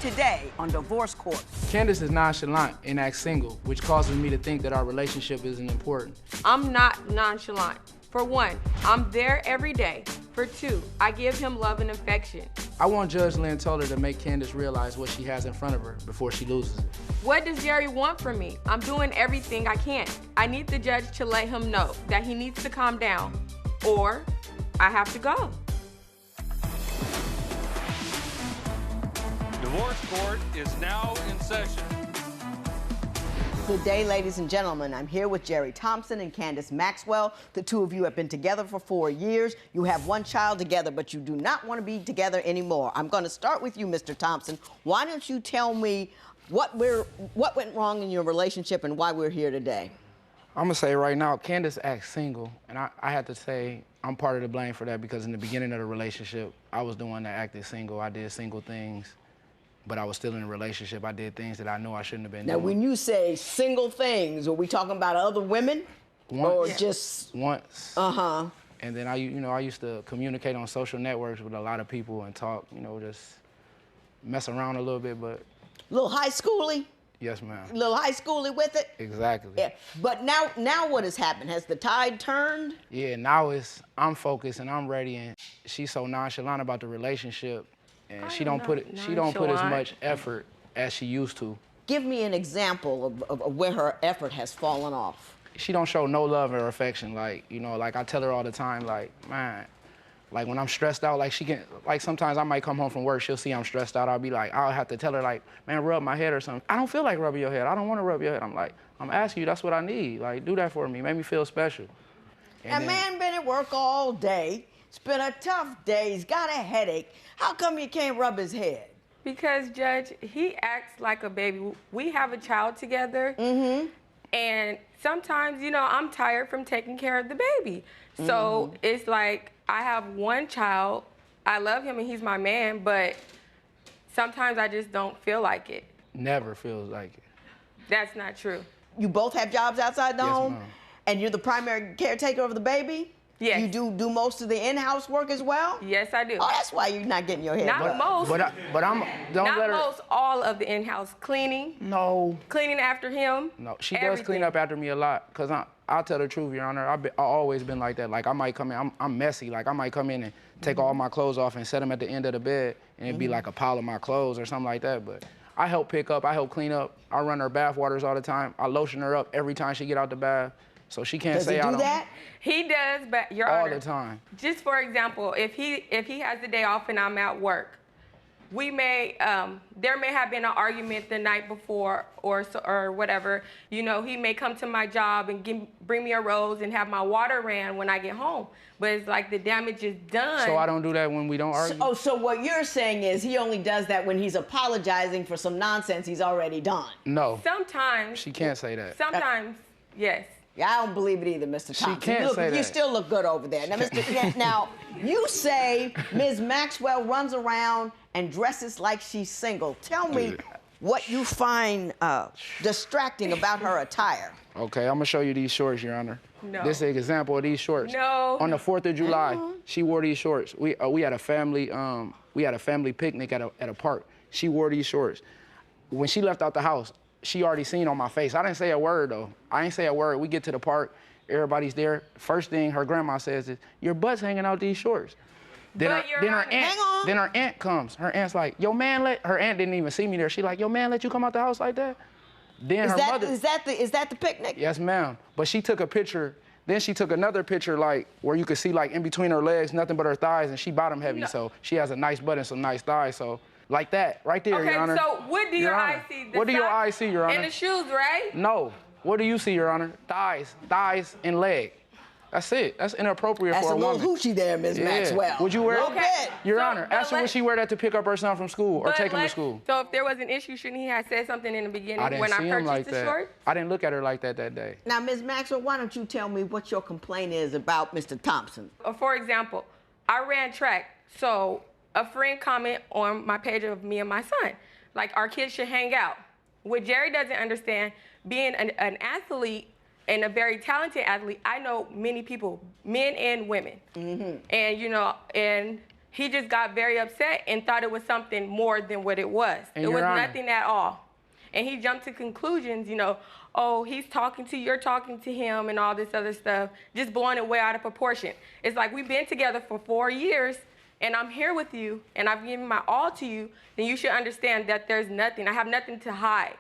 today on Divorce Court. Candise is nonchalant and acts single, which causes me to think that our relationship isn't important. I'm not nonchalant. For one, I'm there every day. For two, I give him love and affection. I want Judge Lynn Toller to make Candise realize what she has in front of her before she loses it. What does Jerry want from me? I'm doing everything I can. I need the judge to let him know that he needs to calm down, or I have to go. Divorce Court is now in session. Good day, ladies and gentlemen. I'm here with Jerry Thompson and Candise Maxwell. The two of you have been together for 4 years. You have one child together, but you do not want to be together anymore. I'm going to start with you, Mr. Thompson. Why don't you tell me what went wrong in your relationship and why we're here today? I'm gonna say right now, Candise acts single, and I have to say I'm part of the blame for that because in the beginning of the relationship, I was the one that acted single. I did single things, but I was still in a relationship. I did things that I know I shouldn't have been doing. Now, when you say single things, are we talking about other women? Once. Or just... Once. Uh-huh. And then I used to communicate on social networks with a lot of people and talk, just mess around a little bit, but... A little high schooly? Yes, ma'am. A little high schooly with it? Exactly. Yeah. But now what has happened? Has the tide turned? Yeah, now I'm focused and I'm ready, and she's so nonchalant about the relationship, and she don't put as much effort as she used to. Give me an example of where her effort has fallen off. She don't show no love or affection. Like I tell her all the time, man, when I'm stressed out, sometimes I might come home from work, she'll see I'm stressed out, I'll have to tell her, man, rub my head or something. I don't feel like rubbing your head. I don't want to rub your head. I'm asking you, that's what I need. Do that for me. Make me feel special. And a man been at work all day. It's been a tough day. He's got a headache. How come you can't rub his head? Because, Judge, he acts like a baby. We have a child together. Mm-hmm. And sometimes, I'm tired from taking care of the baby. So it's like, I have one child, I love him and he's my man, but sometimes I just don't feel like it. Never feels like it. That's not true. You both have jobs outside the home? Yes, ma'am. And you're the primary caretaker of the baby? Yes. You do most of the in-house work as well? Yes, I do. Oh, that's why you're not getting your head rubbed. Not most. Not most, all of the in-house cleaning. No. Cleaning after him. No, she does clean up after me a lot, because I'll tell the truth, Your Honor. I've always been like that. I might come in, I'm messy. I might come in and take all my clothes off and set them at the end of the bed, and it'd be like a pile of my clothes or something like that. But I help pick up, I help clean up. I run her bath waters all the time. I lotion her up every time she get out the bath. So she can't say I don't. Does he do that? He does, but Your Honor, all the time. Just for example, if he has the day off and I'm at work, there may have been an argument the night before or whatever. He may come to my job and bring me a rose and have my water ran when I get home. But it's like the damage is done. So I don't do that when we don't argue? So what you're saying is he only does that when he's apologizing for some nonsense he's already done? No. Sometimes. She can't say that. Sometimes, yes. Yeah, I don't believe it either, Mr. Thompson. She can't say that. You still look good over there. Now, you say Ms. Maxwell runs around and dresses like she's single. Tell me what you find distracting about her attire. Okay, I'm gonna show you these shorts, Your Honor. No. This is an example of these shorts. No. On the 4th of July, she wore these shorts. We had a family picnic at a park. She wore these shorts. When she left out the house, she already seen on my face. I didn't say a word, though. I ain't say a word. We get to the park. Everybody's there. First thing her grandma says is, your butt's hanging out these shorts. Then her aunt comes. Her aunt's like, your man her aunt didn't even see me there. She like, your man let you come out the house like that? Then her mother... Is that the picnic? Yes, ma'am. But she took a picture. Then she took another picture, where you could see, in between her legs, nothing but her thighs, and she bottom heavy, so she has a nice butt and some nice thighs, so... Like that, right there, Your Honor. Okay, so what do your eyes see? What do your eyes see, Your Honor? And the shoes, right? No. What do you see, Your Honor? Thighs and leg. That's it. That's inappropriate for a woman. That's a little hoochie there, Ms. Maxwell. Would you wear it? Your Honor, ask her would she wear that to pick up her son from school or take him to school? So if there was an issue, shouldn't he have said something in the beginning when I purchased the shorts? I didn't look at her like that day. Now, Ms. Maxwell, why don't you tell me what your complaint is about Mr. Thompson? For example, I ran track, so a friend comment on my page of me and my son, our kids should hang out. What Jerry doesn't understand, being an athlete and a very talented athlete, I know many people, men and women. Mm-hmm. And, and he just got very upset and thought it was something more than what it was. And it was Your Honor, nothing at all. And he jumped to conclusions, you know, oh, you're talking to him and all this other stuff, just blowing it way out of proportion. It's like, we've been together for 4 years, and I'm here with you, and I've given my all to you, then you should understand that there's nothing. I have nothing to hide.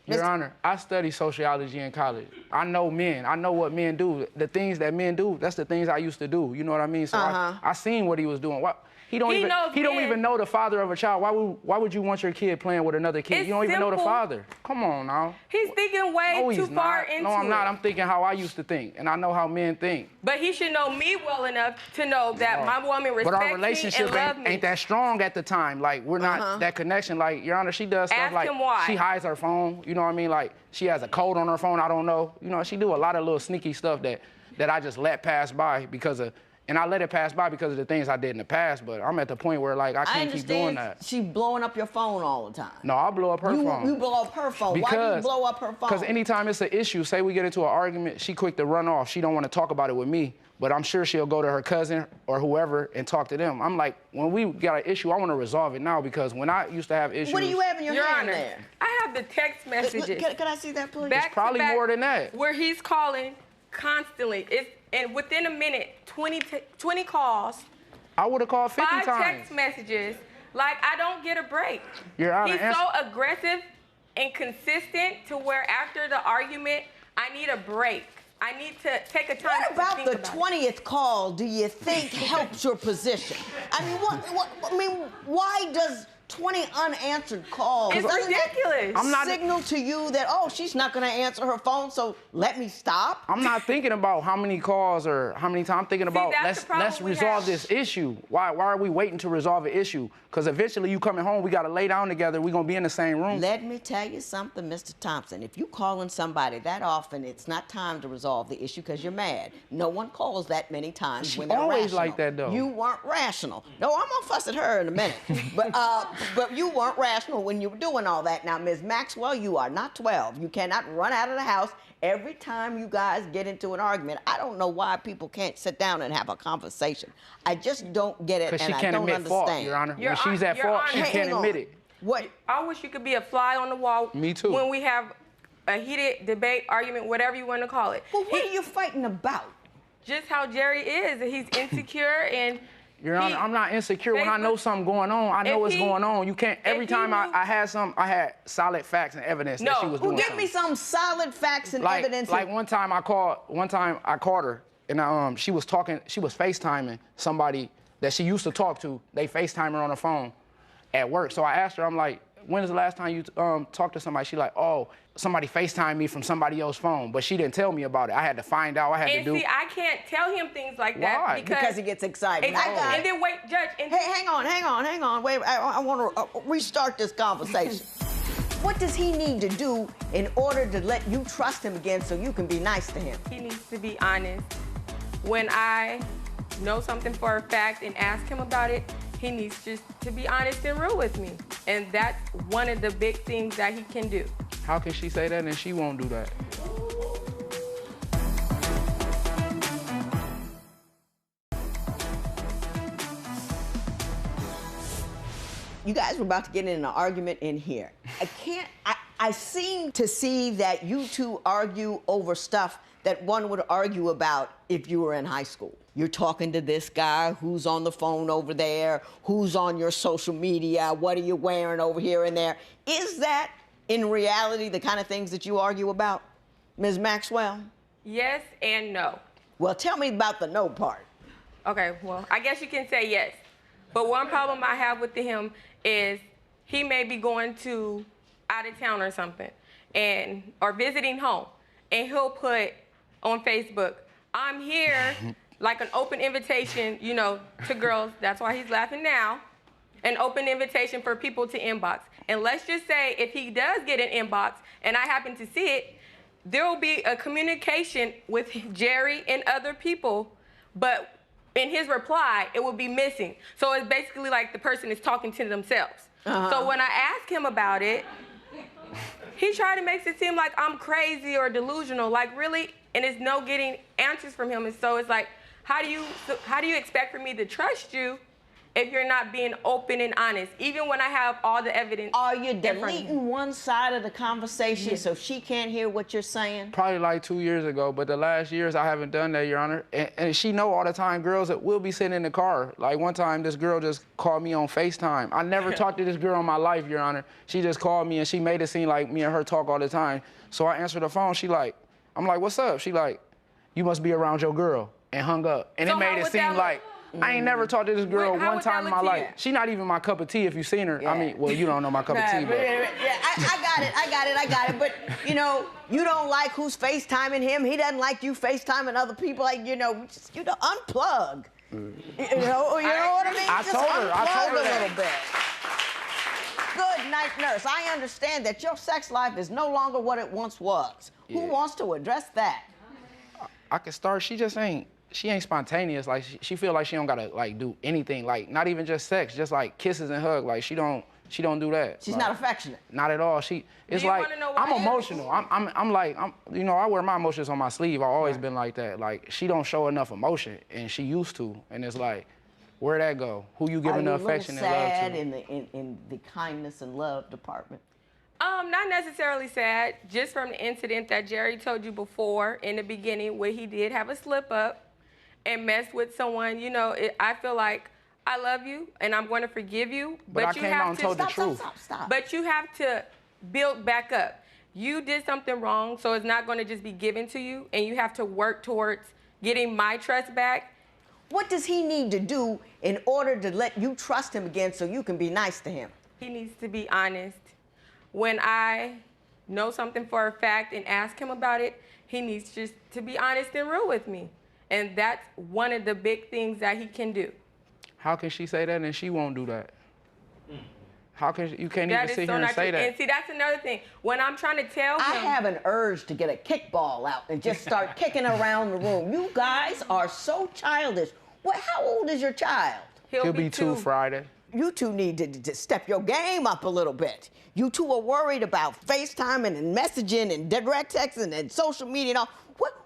Your Honor, I studied sociology in college. I know men. I know what men do. The things that men do, that's the things I used to do. You know what I mean? So I seen what he was doing. He don't even know the father of a child. Why would you want your kid playing with another kid? It's you don't even know the simple. father. Come on now. He's thinking way too far into it. No, I'm not. I'm thinking how I used to think, and I know how men think. But he should know me well enough to know that my woman respects But our me relationship and loves me. ain't that strong at the time. Like, we're not that connection. Like, Your Honor, she does stuff Ask like him why. she hides her phone. You know what I mean? Like, she has a code on her phone. I don't know. You know, she do a lot of little sneaky stuff that I just let pass by because of. And I let it pass by because of the things I did in the past, but I'm at the point where, like, I can't keep doing that. She blowing up your phone all the time. No, I blow up her phone. You blow up her phone. Why do you blow up her phone? Because anytime it's an issue, say we get into an argument, she quick to run off. She don't want to talk about it with me, but I'm sure she'll go to her cousin or whoever and talk to them. I'm like, when we got an issue, I want to resolve it now because when I used to have issues. What do you have in your hand Honor, there? I have the text messages. Can I see that, please? Back It's probably to back, more than that. Where he's calling constantly. And within a minute, 20 calls. I would have called 50 5 times. text messages. Like, I don't get a break. Your Honor, He's so aggressive and consistent to where after the argument, I need a break. I need to take a time What to about think the about 20th call do you think helps your position? I mean, why does 20 unanswered calls? It's Doesn't that ridiculous. signal to you that, oh, she's not going to answer her phone, so let me stop? I'm not thinking about how many calls or how many times. I'm thinking about that's the problem let's we resolve have. this issue. Why are we waiting to resolve an issue? Because eventually you coming home, we got to lay down together. We're going to be in the same room. Let me tell you something, Mr. Thompson. If you calling somebody that often, it's not time to resolve the issue because you're mad. No one calls that many times She when they're always rational. like that, though. You weren't rational. No, I'm gonna fuss at her in a minute. but you weren't rational when you were doing all that. Now, Ms. Maxwell, you are not 12. You cannot run out of the house every time you guys get into an argument. I don't know why people can't sit down and have a conversation. I just don't get it, Because and she I can't don't admit understand. fault, Your Honor. Your When she's at Your fault, Honor. she Hey, can't hang on. admit it. What? I wish you could be a fly on the wall. Me too. When we have a heated debate, argument, whatever you want to call it. Well, what are you fighting about? Just how Jerry is. He's insecure and Your Honor, I'm not insecure. When I know something going on, I know If what's he- going on. You can't, every if he time knew- I had solid facts and evidence that No. she was Well, doing Give something. me some solid facts and evidence. Like one time I called her and she was FaceTiming somebody that she used to talk to. They FaceTime her on the phone at work. So I asked her, I'm like, when is the last time you talked to somebody? She like, oh, somebody FaceTimed me from somebody else's phone, but she didn't tell me about it. I had to find out. And see, I can't tell him things like that Why? because he gets excited. I got And it. then wait, Judge. And Hey, hang on. Wait, I want to restart this conversation. What does he need to do in order to let you trust him again so you can be nice to him? he needs to be honest. When I know something for a fact and ask him about it, he needs just to be honest and real with me. And that's one of the big things that he can do. How can she say that and she won't do that? You guys were about to get in an argument in here. I seem to see that you two argue over stuff that one would argue about if you were in high school. You're talking to this guy who's on the phone over there, who's on your social media, what are you wearing over here and there. Is that, in reality, the kind of things that you argue about, Ms. Maxwell? Yes and no. Well, tell me about the no part. Okay, well, I guess you can say yes. But one problem I have with him is he may be going to out of town or something or visiting home, and he'll put on Facebook, I'm here, like an open invitation, to girls. That's why he's laughing now. An open invitation for people to inbox. And let's just say if he does get an inbox and I happen to see it, there will be a communication with Jerry and other people, but in his reply, it will be missing. So it's basically like the person is talking to themselves. So when I ask him about it, he tried to make it seem like I'm crazy or delusional, like really, and it's no getting answers from him. And so it's like, how do you expect for me to trust you if you're not being open and honest, even when I have all the evidence. Are you in front of me. deleting one side of the conversation so she can't hear what you're saying? Probably like 2 years ago, but the last years I haven't done that, Your Honor. And she know all the time, girls that will be sitting in the car. Like one time, this girl just called me on FaceTime. I never talked to this girl in my life, Your Honor. She just called me and she made it seem like me and her talk all the time. So I answered the phone. I'm like, what's up? She like, you must be around your girl, and hung up. And So it made how it would seem that like I ain't never talked to this girl How one would that time in my look to life. you? She not even my cup of tea if you seen her. Yeah. I mean, well, you don't know my cup of tea, but. Yeah, I got it. But, you know, you don't like who's FaceTiming him. He doesn't like you FaceTiming other people. Like, you know, unplug. You know what I mean? I told her a that. little bit. Good night, nurse. I understand that your sex life is no longer what it once was. Yeah. Who wants to address that? I could start. She ain't spontaneous. Like she feel like she don't gotta like do anything. Like not even just sex, just like kisses and hugs. Like she don't do that. She's like, not affectionate. Not at all. It's you like wanna know why? I'm emotional. I'm you know, I wear my emotions on my sleeve. I've always been like that. Like she don't show enough emotion, and she used to. And it's like, where'd that go? Who you giving the affection and love sad to? in the kindness and love department? Not necessarily sad, just from the incident that Jerry told you before in the beginning where he did have a slip up and messed with someone. You know, I feel like I love you and I'm going to forgive you. But I you came out have and to told the truth. Stop. But you have to build back up. You did something wrong, so it's not going to just be given to you, and you have to work towards getting my trust back. What does he need to do in order to let you trust him again so you can be nice to him? He needs to be honest. When I know something for a fact and ask him about it, he needs just to be honest and real with me. And that's one of the big things that he can do. How can she say that and she won't do that? How can you can't That even is sit so here and not say true. that? And see, that's another thing. When I'm trying to tell him, I have an urge to get a kickball out and just start kicking around the room. You guys are so childish. How old is your child? He'll be 2 Friday. You two need to step your game up a little bit. You two are worried about FaceTiming and messaging and direct texting and social media and all.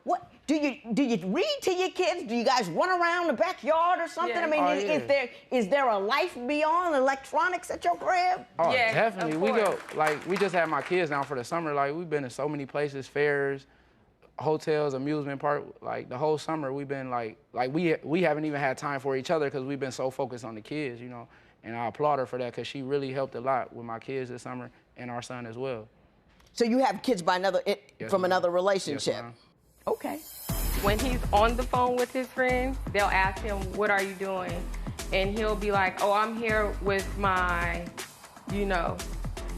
What do you read to your kids? Do you guys run around the backyard or something? Yeah. I mean, Oh, yeah. is there a life beyond electronics at your crib? Oh, Yes, definitely. of We go, course. like, we just had my kids down for the summer. Like, we've been to so many places, fairs, hotels, amusement park. Like, the whole summer, we've been, like we haven't even had time for each other because we've been so focused on the kids, you know. And I applaud her for that because she really helped a lot with my kids this summer and our son as well. So you have kids by from ma'am. another relationship? Yes, ma'am. Okay. when he's on the phone with his friends, they'll ask him, what are you doing? And he'll be like, oh, I'm here with my, you know,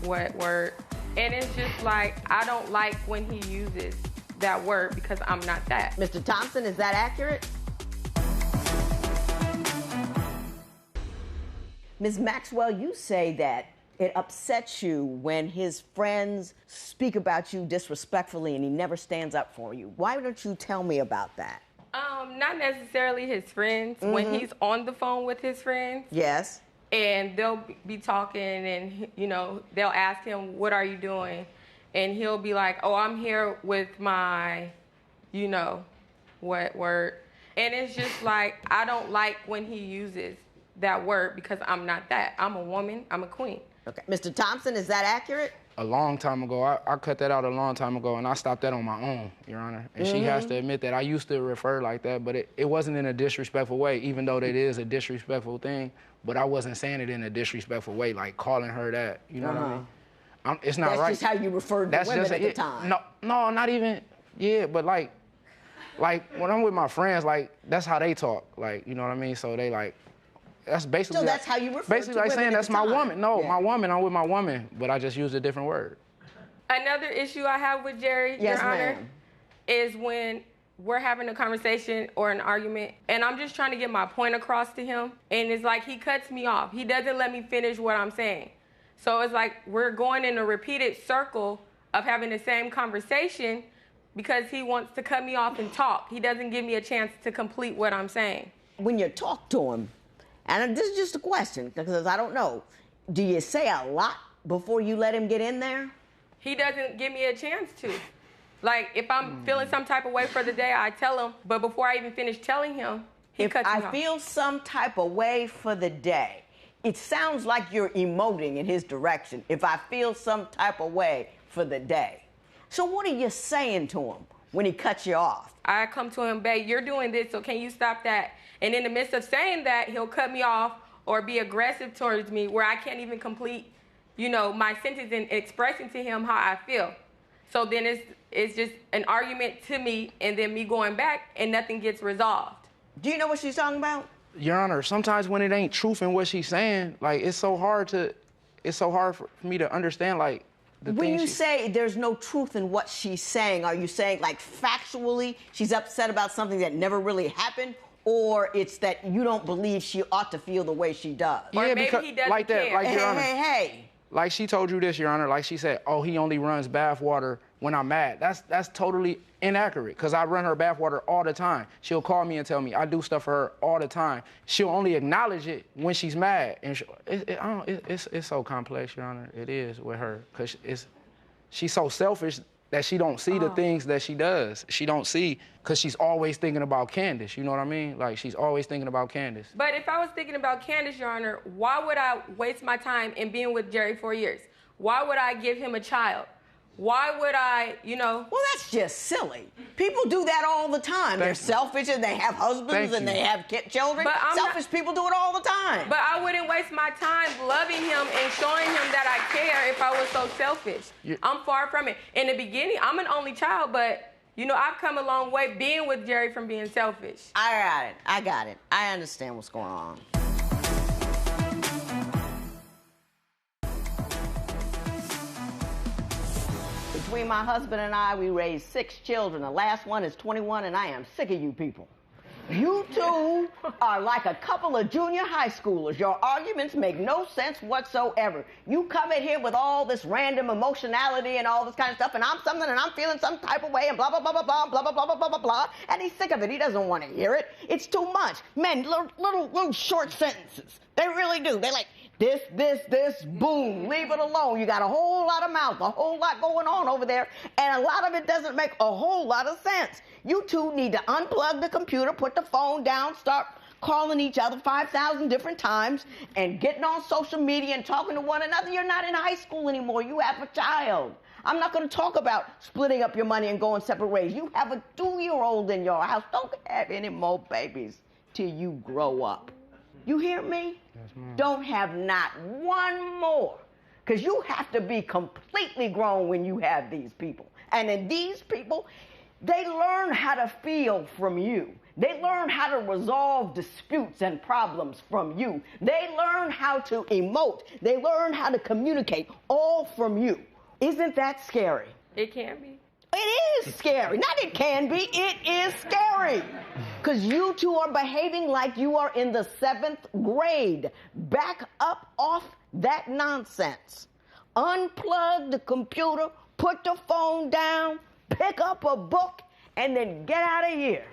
what word. And it's just like, I don't like when he uses that word because I'm not that. Mr. Thompson, is that accurate? Ms. Maxwell, you say that it upsets you when his friends speak about you disrespectfully and he never stands up for you. Why don't you tell me about that? Not necessarily his friends. When he's on the phone with his friends, Yes. and they'll be talking and, you know, they'll ask him, what are you doing? And he'll be like, oh, I'm here with my, you know, what word. And it's just like, I don't like when he uses that word because I'm not that. I'm a woman. I'm a queen. Okay. Mr. Thompson, is that accurate? A long time ago, I cut that out a long time ago, and I stopped that on my own, Your Honor. And she has to admit that I used to refer like that, but it wasn't in a disrespectful way, even though that is a disrespectful thing. But I wasn't saying it in a disrespectful way, like calling her that. You know what I mean? It's not That's right. just how you referred to women at the time. No, not even. Yeah, but like when I'm with my friends, like that's how they talk. Like, you know what I mean? So they like. That's basically. So that's how you refer basically to like women saying at that's the my time. woman. No, Yeah. my woman. I'm with my woman, but I just used a different word. Another issue I have with Jerry, Yes, Your Honor, ma'am. is when we're having a conversation or an argument, and I'm just trying to get my point across to him, and it's like he cuts me off. He doesn't let me finish what I'm saying. So it's like we're going in a repeated circle of having the same conversation because he wants to cut me off and talk. He doesn't give me a chance to complete what I'm saying. When you talk to him, and this is just a question because I don't know, do you say a lot before you let him get in there? He doesn't give me a chance to. Like, if I'm feeling some type of way for the day, I tell him. But before I even finish telling him, He If cuts me I off. feel some type of way for the day, it sounds like you're emoting in his direction. If I feel some type of way for the day. So what are you saying to him when he cuts you off? I come to him, babe, you're doing this, so can you stop that? And in the midst of saying that, he'll cut me off or be aggressive towards me where I can't even complete, my sentence in expressing to him how I feel. So then it's just an argument to me and then me going back and nothing gets resolved. Do you know what she's talking about? Your Honor, sometimes when it ain't truth in what she's saying, like, it's so hard for me to understand, like, the When things you she... say there's no truth in what she's saying, are you saying, like, factually she's upset about something that never really happened? Or it's that you don't believe she ought to feel the way she does? Or Yeah, maybe because, he doesn't like that, care. like, Hey, Your Honor. hey. Like she told you this, Your Honor. Like she said, oh, he only runs bath water when I'm mad. That's totally inaccurate, because I run her bath water all the time. She'll call me and tell me I do stuff for her all the time. She'll only acknowledge it when she's mad. And it's so complex, Your Honor. It is with her, because she's so selfish that she don't see the things that she does. She don't see, because she's always thinking about Candise, you know what I mean? Like, she's always thinking about Candise. But if I was thinking about Candise, Your Honor, why would I waste my time in being with Jerry 4 years? Why would I give him a child? Why would I, Well, that's just silly. People do that all the time. They're selfish and they have husbands and they have children. But I'm Selfish people do it all the time. But I wouldn't waste my time loving him and showing him that I care if I was so selfish. I'm far from it. In the beginning, I'm an only child, but, I've come a long way being with Jerry from being selfish. I got it. I understand what's going on. Between my husband and I, we raised 6 children. The last one is 21, and I am sick of you people. You two are like a couple of junior high schoolers. Your arguments make no sense whatsoever. You come in here with all this random emotionality and all this kind of stuff, and I'm something, and I'm feeling some type of way, and blah, blah, blah, blah, blah, blah, blah, blah, blah, blah, blah, and he's sick of it. He doesn't want to hear it. It's too much. Men, little short sentences. They really do. They like, this, boom, leave it alone. You got a whole lot of mouth, a whole lot going on over there, and a lot of it doesn't make a whole lot of sense. You two need to unplug the computer, put the phone down, start calling each other 5,000 different times, and getting on social media and talking to one another. You're not in high school anymore. You have a child. I'm not going to talk about splitting up your money and going separate ways. You have a 2-year-old in your house. Don't have any more babies till you grow up. You hear me? Yes, ma'am. Don't have not one more. Because you have to be completely grown when you have these people. And then these people, they learn how to feel from you. They learn how to resolve disputes and problems from you. They learn how to emote. They learn how to communicate, all from you. Isn't that scary? It can be. It is scary. Not it can be, it is scary. Because you two are behaving like you are in the 7th grade. Back up off that nonsense. Unplug the computer, put the phone down, pick up a book, and then get out of here.